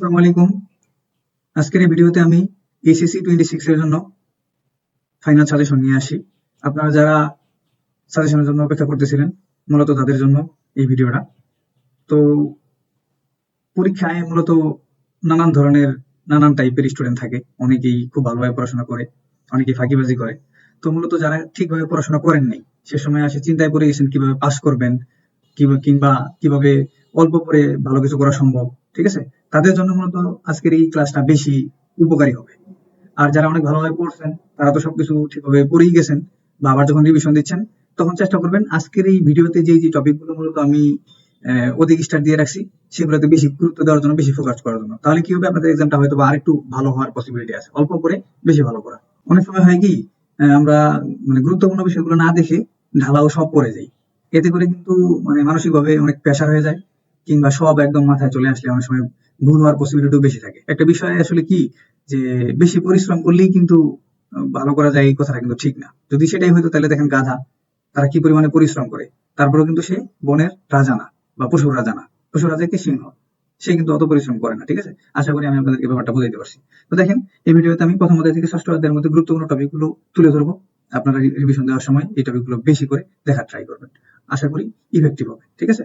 আসসালামু আলাইকুম। আজকের এই ভিডিওতে আমি এইচএসসি 26 এর জন্য ফাইনাল সাজেশন নিয়ে আসি। আপনারা যারা সাজেশনের জন্য অপেক্ষা করতেছিলেন, মূলত তাদের জন্য এই ভিডিওটা। তো পরীক্ষায় মূলত নানান টাইপের স্টুডেন্ট থাকে। অনেকেই খুব ভালোভাবে পড়াশোনা করে, অনেকেই ফাঁকিবাজি করে। তো মূলত যারা ঠিকভাবে পড়াশোনা করেন নাই, সে সময় আসে চিন্তায় পড়ে গেছেন কিভাবে পাস করবেন, কিংবা কিভাবে অল্প পড়ে ভালো কিছু করা সম্ভব। ঠিক আছে? তাদের জন্য মূলত আজকের এই ক্লাসটা বেশি উপকারী হবে। আর যারা অনেক ভালোভাবে পড়ছেন, তারা তো সবকিছু ঠিকভাবে পড়েই গেছেন, বা আবার যখন রিভিশন দিচ্ছেন, তখন চেষ্টা করবেন আজকের এই ভিডিওতে যে টপিকগুলো মূলত আমি অধিক স্টার দিয়ে রাখছি, সেগুলোতে বেশি গুরুত্ব দেওয়ার জন্য, বেশি ফোকাস করার জন্য। তাহলে কি হবে, আপনাদের এক্সামটা হয়তো বা আরেকটু ভালো হওয়ার পসিবিলিটি আছে। অল্প করে বেশি ভালো করা। অনেক সময় হয় কি, আমরা মানে গুরুত্বপূর্ণ বিষয়গুলো না দেখে ঢালাও সব পড়ে যাই। এতে করে কিন্তু মানে মানসিকভাবে অনেক প্রেশার হয়ে যায়, কিংবা সব একদম মাথায় চলে আসলে অনেক সময় ভুল হওয়ার পসিবিলিটিও বেশি থাকে। একটা বিষয় আসলে কি, যে বেশি পরিশ্রম করলেই কিন্তু ভালো করা যায়, এই কথাটা কিন্তু ঠিক না। যদি সেটাই হয়তো, তাহলে দেখেন গাধা তারা কি পরিমাণে পরিশ্রম করে, তারপরেও কিন্তু সে বনের রাজা না, বা পশুর রাজা না। পশুর রাজা কি সিংহ, সে কিন্তু অত পরিশ্রম করে না। ঠিক আছে? আশা করি আমি আপনাদেরকে ব্যাপারটা বোঝাইতে পারছি। তো দেখেন, এই ভিডিওতে আমি প্রথম অধ্যায় থেকে ষষ্ঠ অধ্যায়ের মধ্যে গুরুত্বপূর্ণ টপিকগুলো তুলে ধরবো। আপনারা রিভিশন দেওয়ার সময় এই টপিকগুলো বেশি করে দেখার ট্রাই করবেন। আশা করি ইফেক্টিভ হবে। ঠিক আছে?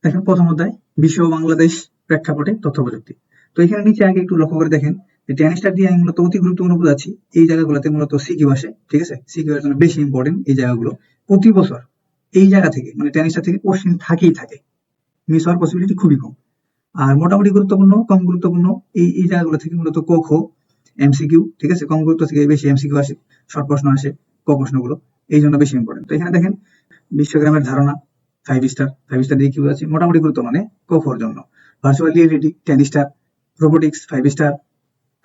দেখেন, প্রথম অধ্যায় বিশ্ব ও বাংলাদেশ প্রেক্ষাপটে তথ্য প্রযুক্তি। তো এখানে নিচে আগে একটু লক্ষ্য করে দেখেন যে টেন স্টার দিয়ে আমি মূলত অতি গুরুত্বপূর্ণ বোঝাচ্ছি। এই জায়গাগুলোতে মূলত সিকিউ আসে। ঠিক আছে? সিকিউ এর জন্য বেশি ইম্পর্টেন্ট এই জায়গাগুলো। প্রতি বছর এই জায়গা থেকে, মানে টেন স্টার থেকে কোশ্চেন থাকেই থাকে, মিস হওয়ার পসিবিলিটি খুবই কম। আর মোটামুটি গুরুত্বপূর্ণ, কম গুরুত্বপূর্ণ এই জায়গাগুলো থেকে মূলত ক খ এমসিকিউ। ঠিক আছে? কম গুরুত্ব থেকে বেশি এমসিকিউ আসে, শর্ট প্রশ্ন আসে, ক প্রশ্নগুলো এই জন্য বেশি ইম্পর্টেন্ট। তো এখানে দেখেন, বিশ্বগ্রামের ধারণা 5 স্টার। 5 স্টার দিয়ে কি বোঝাচ্ছি? মোটামুটি গুরুত্ব মানে কফর জন্য। Virtual reality 10 star. Robotics 5 star.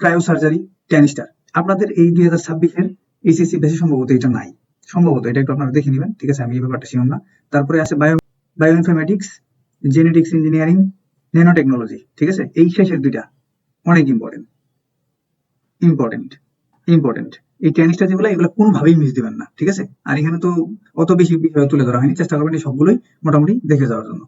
Cryo surgery 10 star. আপনাদের এই 2026-এর এইচএসসি বেশি সম্ভবত এটা নাই, সম্ভবত এটা একটু আপনারা দেখে নেবেন। ঠিক আছে? আমি এই ব্যাপারটা শিওর না। তারপরে আছে bio informatics, genetics engineering, nano technology. ঠিক আছে? এই শেষের দুইটা অনেক ইম্পর্টেন্ট, ইম্পর্টেন্ট, ইম্পর্টেন্ট। এই টেনিসটা যেগুলো, এগুলো কোনোভাবেই মিস দিবেন না। ঠিক আছে? আর এখানে তো অত বেশি বিষয় তুলে ধরা হয়নি, চেষ্টা করবেন এই সবগুলোই মোটামুটি দেখে যাওয়ার জন্য।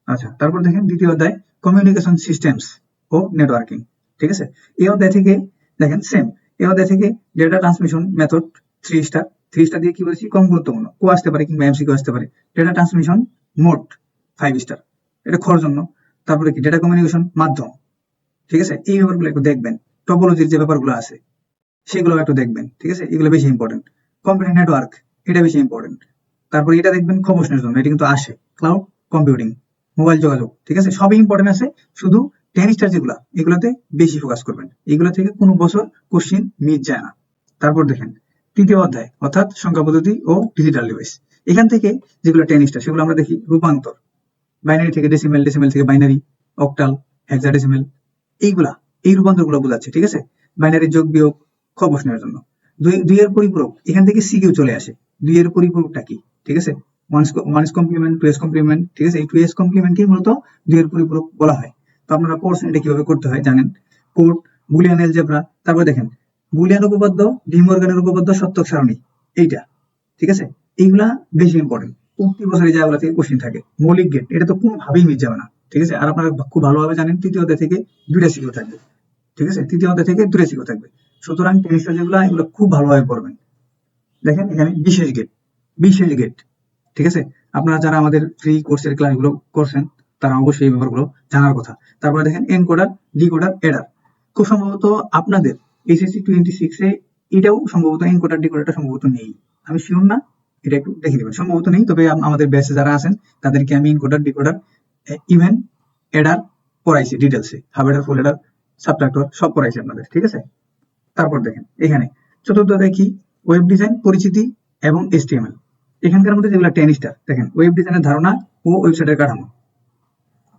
আচ্ছা, তারপর দেখেন দ্বিতীয় অধ্যায় কমিউনিকেশন সিস্টেমস ও নেটওয়ার্কিং। ঠিক আছে? এই অধ্যায় থেকে দেখেন সেম, এই অধ্যায় থেকে data transmission method 3 star. 3 star দিয়ে কি বলছি? কম গুরুত্বপূর্ণ, কো আসতে পারে কিংবা এমসিকিউ আসতে পারে। ডেটা ট্রান্সমিশন মোড 5 স্টার, এটা খর জন্য। তারপরে কি ডেটা কমিউনিকেশন মাধ্যম। ঠিক আছে? এই ব্যাপারগুলো একটু দেখবেন। টপোলজির যে ব্যাপারগুলো আছে সেগুলো একটু দেখবেন। ঠিক আছে? এগুলো বেশি ইম্পর্টেন্ট। কম্পিউটার নেটওয়ার্ক, এটা বেশি ইম্পর্টেন্ট। তারপরে এটা দেখবেন খবরের জন্য, এটা কিন্তু আসে। ক্লাউড কম্পিউটিং, মোবাইল যোগাযোগ। ঠিক আছে? সবই ইম্পর্টেন্ট আছে, শুধু 10 স্টার যেগুলা, এগুলোতে বেশি ফোকাস করবেন। এগুলো থেকে কোনো বছর কোশ্চিন মিস যায় না। তারপর দেখেন তৃতীয় অধ্যায়, অর্থাৎ সংখ্যা পদ্ধতি ও ডিজিটাল ডিভাইস। এখান থেকে যেগুলো 10 স্টার, সেগুলো আমরা দেখি রূপান্তর, বাইনারি থেকে ডেসিমেল, ডেসিমেল থেকে বাইনারি, অক্টাল, হেক্সাডেসিমেল, এইগুলা, এই রূপান্তর গুলো বোঝাচ্ছে। ঠিক আছে? বাইনারি যোগ বিয়োগ খ প্রশ্নের জন্য। দুইয়ের পরিপূরক, এখান থেকে সিকিউ চলে আসে। দুইয়ের পরিপূরকটা কি? ঠিক আছে? Ones complement, two's complement. ঠিক আছে? এই টু এস কমপ্লিমেন্টকে মূলত দুইয়ের পরিপূরক বলা হয়। তো আপনারা পড়ছেন এটা কিভাবে করতে হয় জানেন। Code, Boolean algebra. তারপর দেখেন বুলিয়ান উপপাদ্য, ডি মর্গানের উপপাদ্য, সত্যক সারণী, এইটা। ঠিক আছে? এইগুলা বেশি ইম্পর্টেন্ট। প্রতি বছর এই জায়গাগুলো থেকে কোশ্চিন থাকে। মৌলিক গেট, এটা তো কোনোভাবেই মিস যাবে না। ঠিক আছে? আর আপনারা খুব ভালোভাবে জানেন তৃতীয় অধ্যায় থেকে 2টা সিকিউ থাকবে। ঠিক আছে? তৃতীয় অধ্যায় থেকে 2টা সিকিউ থাকবে। সুতরাং টেনিসটা যেগুলো, এগুলো খুব ভালোভাবে পড়বেন। দেখেন এখানে বিশেষ গেট, বিশেষ গেট। ঠিক আছে? আপনারা যারা আমাদের ফ্রি কোর্সের ক্লাসগুলো করছেন, তারা অবশ্যই এই ব্যাপারগুলো জানার কথা। তারপরে দেখেন এনকোডার, ডিকোডার, এডার। খুব সম্ভবত আপনাদের এইচএসসি 26-এ এটাও সম্ভবত এনকোডার, ডিকোডারটা সম্ভবত নেই। আমি শিওর না, এটা একটু দেখে নেবেন। সম্ভবত নেই, তবে আমাদের ব্যাচে যারা আছেন তাদেরকে আমি এনকোডার, ডিকোডার, ইভেন এডার পড়াইছি ডিটেলসে। হাফ এডার, ফুল এডার, সাবট্রাক্টর সব পড়াইছি আপনাদের। ঠিক আছে? তারপর দেখেন এখানে চতুর্থ দেখি ওয়েব ডিজাইন, পরিচিতি এবং এইচটিএমএল। এখানকার মধ্যে যেগুলো 10 স্টার, দেখেন ওয়েব ডিজাইনের ধারণা ও ওয়েবসাইটের কাঠামো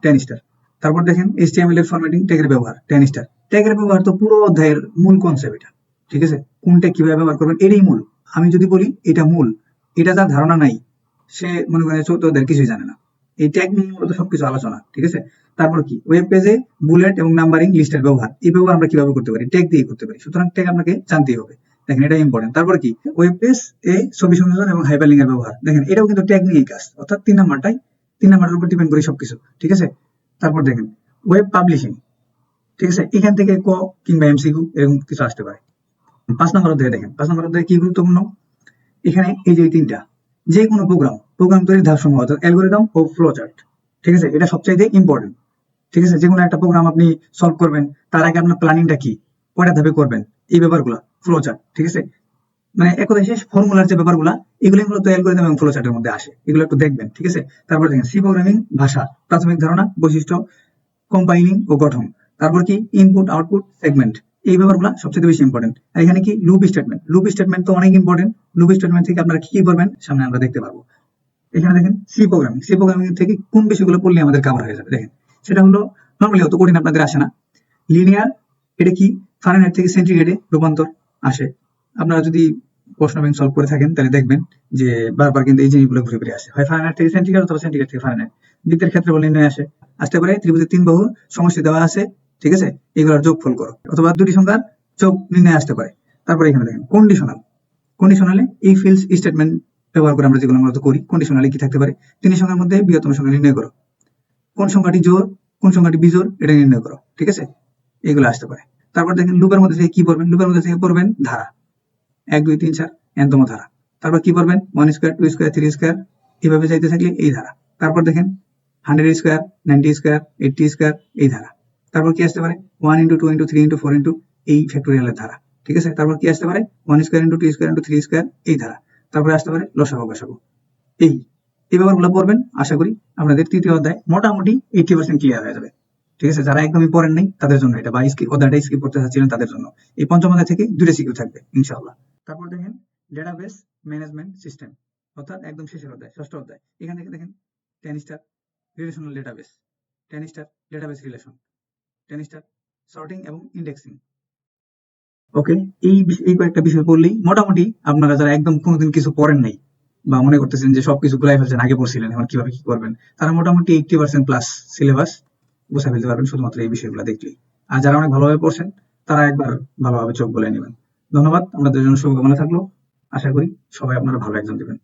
10 স্টার। তারপর দেখেন এইচটিএমএল এর ফরম্যাটিং, ট্যাগের ব্যবহার 10 স্টার। ট্যাগের ব্যবহার তো পুরো অধ্যায়ের মূল কনসেপ্ট এটা। ঠিক আছে? কোনটা কিভাবে ব্যবহার করবেন, এটাই মূল। আমি যদি বলি এটা মূল, এটা যার ধারণা নাই, সে মনে করেন চৌদ্দ অধ্যায়ের কিছুই জানে না। এই ট্যাগ নিয়ে মূলত সবকিছু আলোচনা। ঠিক আছে? তারপর কি ওয়েব পেজে বুলেট এবং নাম্বারিং লিস্টের ব্যবহার, এই ব্যবহার আমরা কিভাবে করতে পারি? ট্যাগ দিয়ে করতে পারি। সুতরাং ট্যাগ আপনাকে জানতেই হবে। দেখেন এটা ইম্পর্টেন্ট। তারপর কি ওয়েব পেজ এ ছবি সংযোজন এবং হাইপারলিংক এর ব্যবহার, দেখেন এটাও কিন্তু ট্যাগ নিয়েই কাজ, অর্থাৎ 3 নাম্বারটাই, 3 নাম্বারের উপর ডিপেন্ড করে সবকিছু। ঠিক আছে? তারপর দেখেন ওয়েব পাবলিশিং, ঠিক আছে, এখান থেকে ক কিংবা এমসিকিউ এরকম কিছু আসতে পারে। 5 নম্বর অধ্যায়ে দেখেন, 5 নম্বর অধ্যায়ে কি গুরুত্বপূর্ণ, এখানে এই যে তিনটা, যে কোনো প্রোগ্রাম তৈরির ধাপসমূহ অর্থাৎ অ্যালগরিদম ও ফ্লো চার্ট, ঠিক আছে, এটা সবচাইতে ইম্পর্টেন্ট। ঠিক আছে, যে কোনো একটা প্রোগ্রাম আপনি সলভ করবেন, তার আগে আপনার প্ল্যানিংটা কি, কয়টা ধাপে করবেন, এই ব্যাপারগুলা ফ্লো চার্ট, ঠিক আছে, মানে এক কথায় শেষ ফর্মুলার যে ব্যাপারগুলা, এগুলো মূলত অ্যালগরিদম এবং ফ্লো চার্টের মধ্যে আসে, এগুলো একটু দেখবেন, ঠিক আছে। তারপর দেখেন সি প্রোগ্রামিং ভাষা, প্রাথমিক ধারণা, বৈশিষ্ট্য, কম্পাইলিং ও গঠন। তারপর কি ইনপুট আউটপুট সেগমেন্ট, এই ব্যাপারগুলো সবচেয়ে বেশি ইম্পর্টেন্ট। আর এখানে কি লুপ স্টেটমেন্ট তো অনেক ইম্পর্টেন্ট। লুপ স্টেটমেন্ট থেকে আপনারা কি কি করবেন সামনে আমরা দেখতে পারবো। এখানে দেখেন সি প্রোগ্রামিং থেকে কোন বিষয়গুলো পড়লে আমাদের কভার হয়ে যাবে দেখেন, সেটা হলো নর্মালি অত কঠিন আপনাদের আসে না। লিনিয়ার, এটা কি ফারেনহাইট থেকে সেন্টিগ্রেডে রূপান্তর আসে। আপনারা যদি প্রশ্ন ব্যাংক সলভ করে থাকেন তাহলে দেখবেন যে বারবার কিন্তু এই জিনিসগুলো ঘুরে ফিরে আসে, হয় ফারেনহাইট থেকে সেন্টিগ্রেড অথবা সেন্টিগ্রেড থেকে ফারেনহাইট। বৃত্তের ক্ষেত্রফল নির্ণয় আসতে পারে, ত্রিভুজের 3 বাহুর সমষ্টি দেওয়া আছে, ঠিক আছে, এগুলোর যোগফল করো, অথবা দুটি সংখ্যার যোগ নির্ণয় আসতে পারে। তারপরে এখানে দেখেন কন্ডিশনালে এই ফিল্ডস স্টেটমেন্ট ব্যবহার করে আমরা যেগুলো মূলত করি। কন্ডিশনালে কি থাকতে পারে, 3 সংখ্যার মধ্যে বৃহত্তম সংখ্যা নির্ণয় করো, কোন সংখ্যাটি জোড় কোন সংখ্যাটি বিজোড় এটা নির্ণয় করো, ঠিক আছে, এগুলো আসতে পারে। তারপর দেখেন লুপের মধ্যে থেকে কি পড়বেন, লুপের মধ্যে থেকে পড়বেন ধারা, 1 2 3 4 এনতম ধারা। তারপর কি পড়বেন 1 স্কয়ার 2 স্কয়ার 3 স্কয়ার, এইভাবে যাইতে থাকলে এই ধারা। তারপর দেখেন 100 স্কয়ার 90 স্কয়ার 80 স্কয়ার, এই ধারা। তারপর কি আসতে পারে 1 ইন্টু 2 ইন্টু 3 ইন্টু 4 ইন্টু এই ফ্যাক্টোরিয়ালের ধারা, ঠিক আছে। তারপর কি আসতে পারে 1 square into 2 square into 3 square, এই ধারা। তারপরে আসতে পারে লসাগু গসাগু, এই এই ব্যাপারগুলো পড়বেন। আশা করি আপনাদের তৃতীয় অধ্যায় মোটামুটি 80% ক্লিয়ার হয়ে যাবে, ঠিক আছে। যারা একদমই পড়েন নাই তাদের জন্য এটা, বা অধ্যায়টা স্কিপ করতে চাচ্ছিলেন তাদের জন্য এই পঞ্চম অধ্যায় থেকে 2টা সিকিউ থাকবে ইনশাআল্লাহ। তারপর দেখেন ডেটাবেস ম্যানেজমেন্ট সিস্টেম, অর্থাৎ একদম শেষের অধ্যায়, ষষ্ঠ অধ্যায়। এখান থেকে দেখেন 10 star relational database, 10 star database relation, 10 star sorting এবং ইন্ডেক্সিং। ওকে, এই কয়েকটা বিষয় পড়লেই মোটামুটি আপনারা যারা একদম কোনোদিন কিছু পড়েন নাই বা মনে করতেছেন যে সবকিছু গুলাই ফেলছেন, আগে পড়ছিলেন এখন কিভাবে কি করবেন, তারা মোটামুটি 80% প্লাস সিলেবাস গুছাই ফেলতে পারবেন শুধুমাত্র এই বিষয়গুলো দেখলেই। আর যারা অনেক ভালোভাবে পড়ছেন তারা একবার ভালোভাবে চোখ বলে নেবেন। ধন্যবাদ, আপনাদের জন্য শুভকামনা থাকলো। আশা করি সবাই আপনারা ভালো একজন দেবেন।